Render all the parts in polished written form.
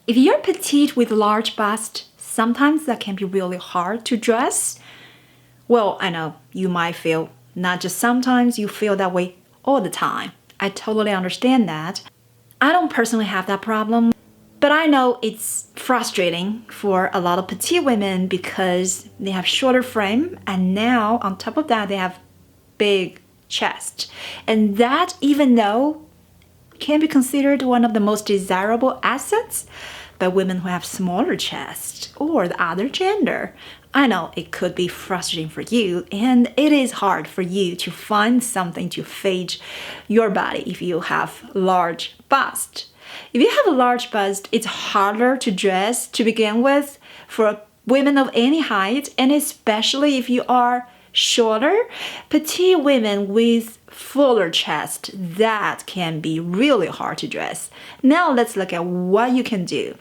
If you're petite with large bust, sometimes that can be really hard to dress. Well, I know you might feel not just sometimes, you feel that way all the time. I totally understand that. I don't personally have that problem, but I know it's frustrating for a lot of petite women because they have shorter frame and now on top of that they have big chest. And that, even though can be considered one of the most desirable assets by women who have smaller chest or the other gender. I know it could be frustrating for you, and it is hard for you to find something to fit your body if you have large bust. If you have a large bust, it's harder to dress to begin with for women of any height, and especially if you are shorter. Petite women with fuller chest, that can be really hard to dress. Now let's look at what you can do.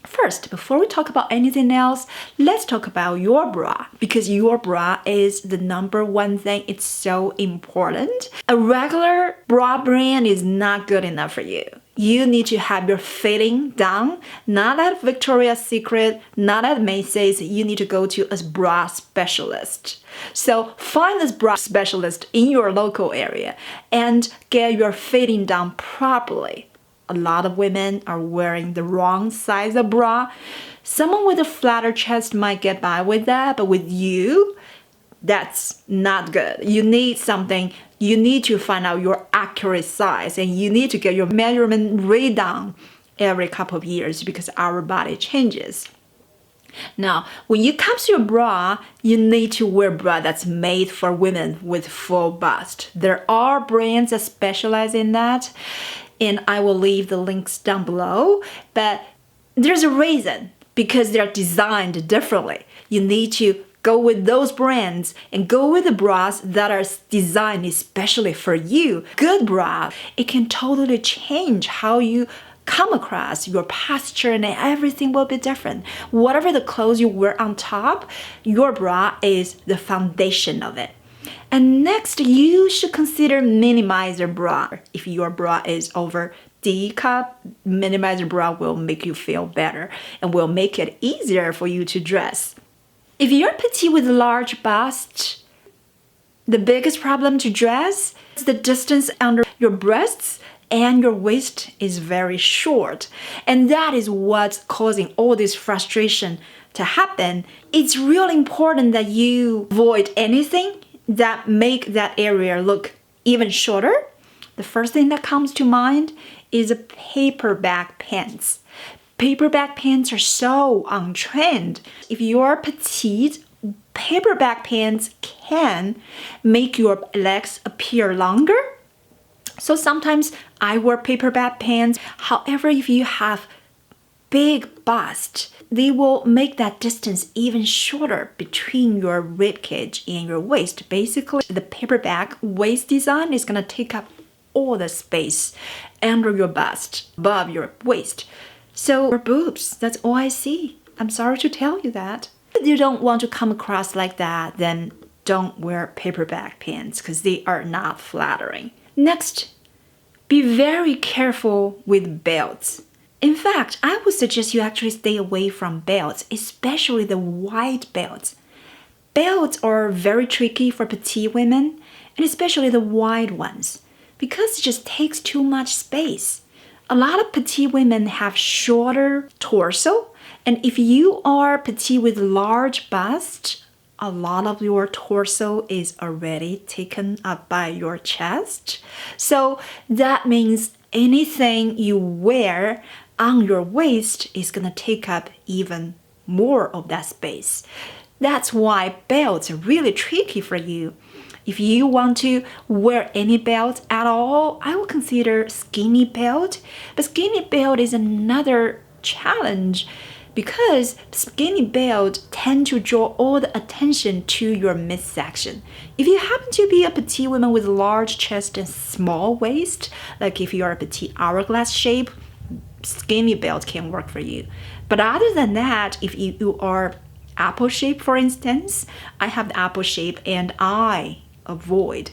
First, before we talk about anything else, let's talk about your bra, because your bra is the number one thing. It's so important. A regular bra brand is not good enough for you. You need to have your fitting done, not at Victoria's Secret, not at Macy's. You need to go to a bra specialist. So find this bra specialist in your local area and get your fitting done properly. A lot of women are wearing the wrong size of bra. Someone with a flatter chest might get by with that, but with you, that's not good. You need something, you need to find out your accurate size, and you need to get your measurement redone every couple of years because our body changes. Now, when it comes to your bra, you need to wear a bra that's made for women with full bust. There are brands that specialize in that, and I will leave the links down below, but there's a reason, because they're designed differently. You need to go with those brands and go with the bras that are designed especially for you. Good bra, it can totally change how you come across, your posture, and everything will be different. Whatever the clothes you wear on top, your bra is the foundation of it. And next, you should consider minimizer bra. If your bra is over D cup, minimizer bra will make you feel better and will make it easier for you to dress. If you're petite with large bust, the biggest problem to dress is the distance under your breasts and your waist is very short. And that is what's causing all this frustration to happen. It's really important that you avoid anything that make that area look even shorter. The first thing that comes to mind is a paperback pants. Paperback pants are so on trend. If you're petite, paperback pants can make your legs appear longer. So sometimes I wear paperback pants. However, if you have big bust, they will make that distance even shorter between your ribcage and your waist. Basically, the paperback waist design is gonna take up all the space under your bust, above your waist. So your boobs, that's all I see. I'm sorry to tell you that. If you don't want to come across like that, then don't wear paperback pants because they are not flattering. Next, be very careful with belts. In fact, I would suggest you actually stay away from belts, especially the wide belts. Belts are very tricky for petite women, and especially the wide ones, because it just takes too much space. A lot of petite women have shorter torso, and if you are petite with large bust, a lot of your torso is already taken up by your chest. So that means anything you wear on your waist is gonna take up even more of that space. That's why belts are really tricky for you. If you want to wear any belt at all, I would consider skinny belt. But skinny belt is another challenge because skinny belt tend to draw all the attention to your midsection. If you happen to be a petite woman with large chest and small waist, like if you are a petite hourglass shape, skinny belt can work for you. But other than that, if you are apple shape, for instance, I have the apple shape and I avoid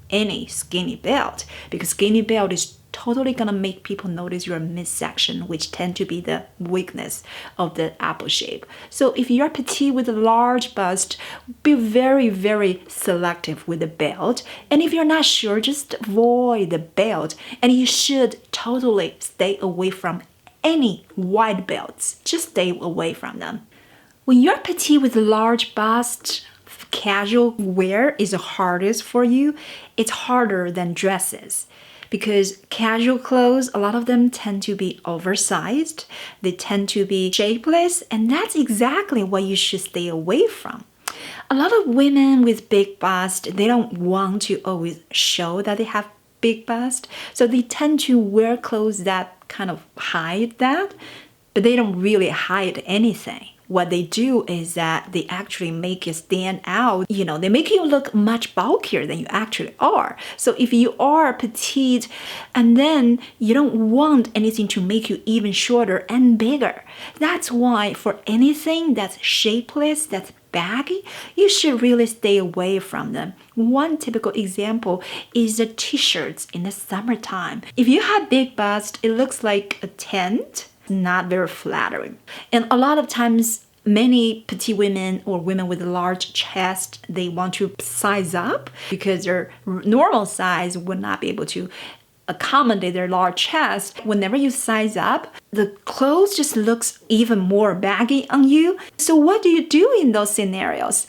any skinny belt because skinny belt is totally gonna make people notice your midsection, which tend to be the weakness of the apple shape. So if you're petite with a large bust, be very, very selective with the belt. And if you're not sure, just avoid the belt. And you should totally stay away from any wide belts. Just stay away from them. When you're petite with a large bust, casual wear is the hardest for you. It's harder than dresses because casual clothes, a lot of them tend to be oversized. They tend to be shapeless, and that's exactly what you should stay away from. A lot of women with big bust, they don't want to always show that they have big bust, so they tend to wear clothes that kind of hide that, but they don't really hide anything. What they do is that they actually make you stand out. You know, they make you look much bulkier than you actually are. So if you are petite and then you don't want anything to make you even shorter and bigger, that's why for anything that's shapeless, that's baggy, you should really stay away from them. One typical example is the t-shirts in the summertime. If you have big bust, it looks like a tent. Not very flattering. And a lot of times, many petite women or women with a large chest, they want to size up because their normal size would not be able to accommodate their large chest. Whenever you size up, the clothes just looks even more baggy on you. So what do you do in those scenarios?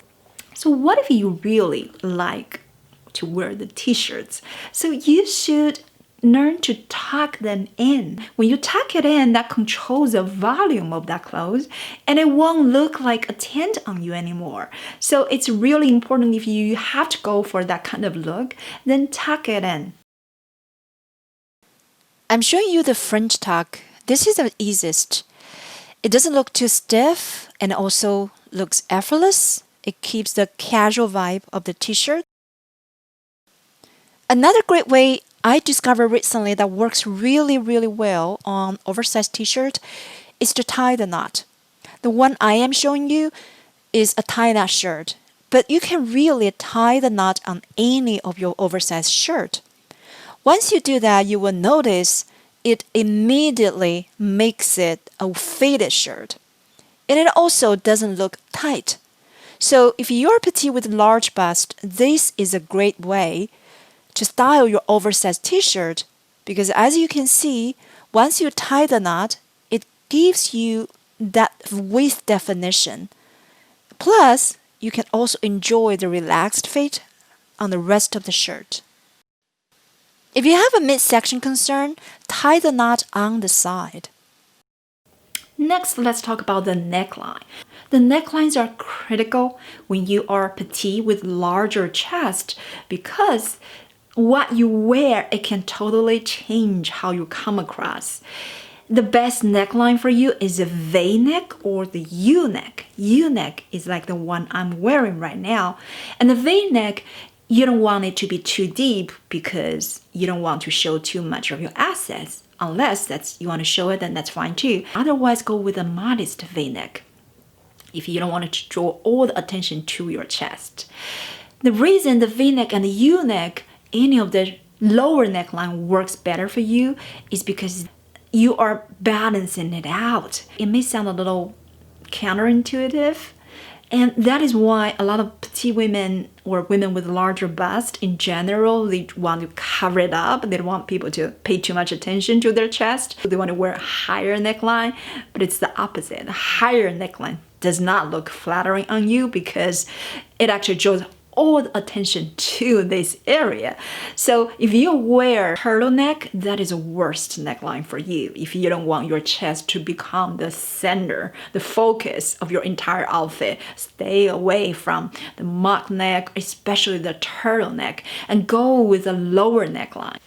So what if you really like to wear the t-shirts? So you should learn to tuck them in. When you tuck it in, that controls the volume of that clothes and it won't look like a tent on you anymore. So it's really important if you have to go for that kind of look, then tuck it in. I'm showing you the French tuck. This is the easiest. It doesn't look too stiff and also looks effortless. It keeps the casual vibe of the t-shirt. Another great way I discovered recently that works really, really well on oversized t-shirt is to tie the knot. The one I am showing you is a tie knot shirt, but you can really tie the knot on any of your oversized shirt. Once you do that, you will notice it immediately makes it a faded shirt. And it also doesn't look tight. So if you're petite with large bust, this is a great way to style your oversized t-shirt because as you can see, once you tie the knot, it gives you that waist definition. Plus, you can also enjoy the relaxed fit on the rest of the shirt. If you have a midsection concern, tie the knot on the side. Next, let's talk about the neckline. The necklines are critical when you are petite with larger chest because what you wear, it can totally change how you come across. The best neckline for you is a V-neck or the U-neck. U-neck is like the one I'm wearing right now. And the V-neck, you don't want it to be too deep because you don't want to show too much of your assets. Unless that's you want to show it, then that's fine too. Otherwise, go with a modest V-neck if you don't want it to draw all the attention to your chest. The reason the V-neck and the U-neck, any of the lower neckline works better for you is because you are balancing it out. It may sound a little counterintuitive, and that is why a lot of petite women or women with larger bust in general, they want to cover it up. They don't want people to pay too much attention to their chest. They want to wear a higher neckline, but it's the opposite. A higher neckline does not look flattering on you because it actually draws all the attention to this area. So if you wear turtleneck, that is the worst neckline for you. If you don't want your chest to become the center, the focus of your entire outfit, stay away from the mock neck, especially the turtleneck, and go with a lower neckline.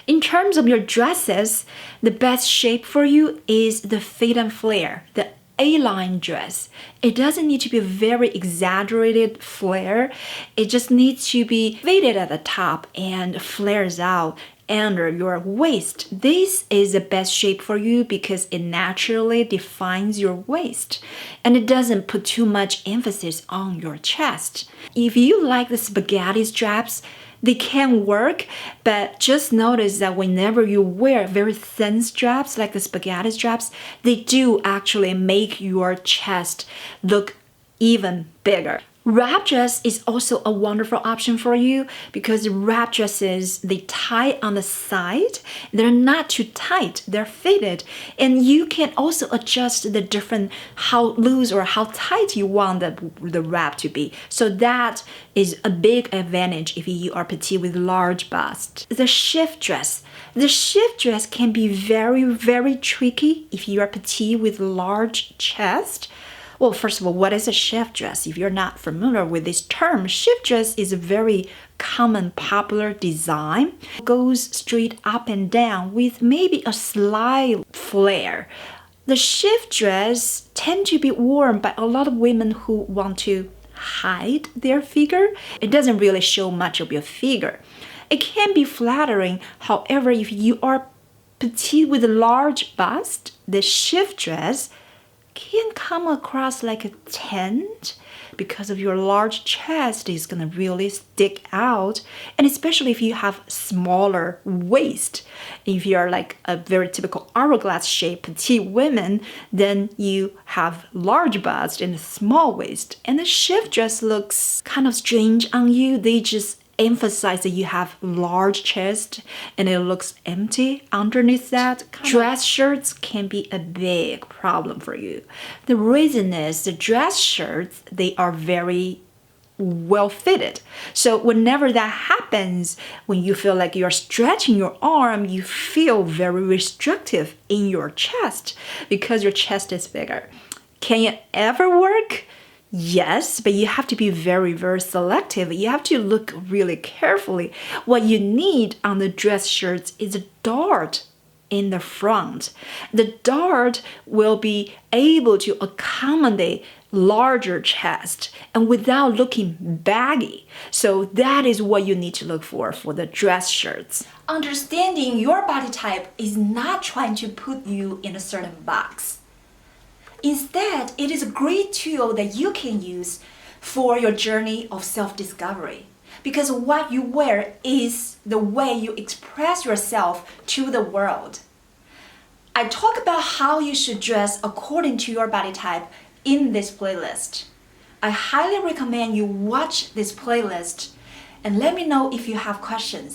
In terms of your dresses, the best shape for you is the fit and flare, the A-line dress. It doesn't need to be a very exaggerated flare. It just needs to be faded at the top and flares out under your waist. This is the best shape for you because it naturally defines your waist and it doesn't put too much emphasis on your chest. If you like the spaghetti straps, They can work, but just notice that whenever you wear very thin straps like the spaghetti straps, they do actually make your chest look even bigger. Wrap dress is also a wonderful option for you because wrap dresses, they tie on the side. They're not too tight, they're fitted. And you can also adjust the different how loose or how tight you want the wrap to be. So that is a big advantage if you are petite with large bust. The shift dress. The shift dress can be very, very tricky if you are petite with large chest. Well, first of all, what is a shift dress? If you're not familiar with this term, shift dress is a very common, popular design. It goes straight up and down with maybe a slight flare. The shift dress tend to be worn by a lot of women who want to hide their figure. It doesn't really show much of your figure. It can be flattering. However, if you are petite with a large bust, the shift dress can come across like a tent because of your large chest is gonna really stick out, and especially if you have smaller waist. If you're like a very typical hourglass shape petite women, then you have large bust and a small waist, and the shift dress looks kind of strange on you. They just emphasize that you have large chest and it looks empty underneath that. Dress shirts can be a big problem for you. The reason is the dress shirts, they are very well fitted. So whenever that happens, when you feel like you're stretching your arm, you feel very restrictive in your chest because your chest is bigger. Can it ever work? Yes, but you have to be very, very selective. You have to look really carefully. What you need on the dress shirts is a dart in the front. The dart will be able to accommodate larger chest and without looking baggy. So that is what you need to look for the dress shirts. Understanding your body type is not trying to put you in a certain box. Instead, it is a great tool that you can use for your journey of self-discovery. Because what you wear is the way you express yourself to the world. I talk about how you should dress according to your body type in this playlist. I highly recommend you watch this playlist and let me know if you have questions.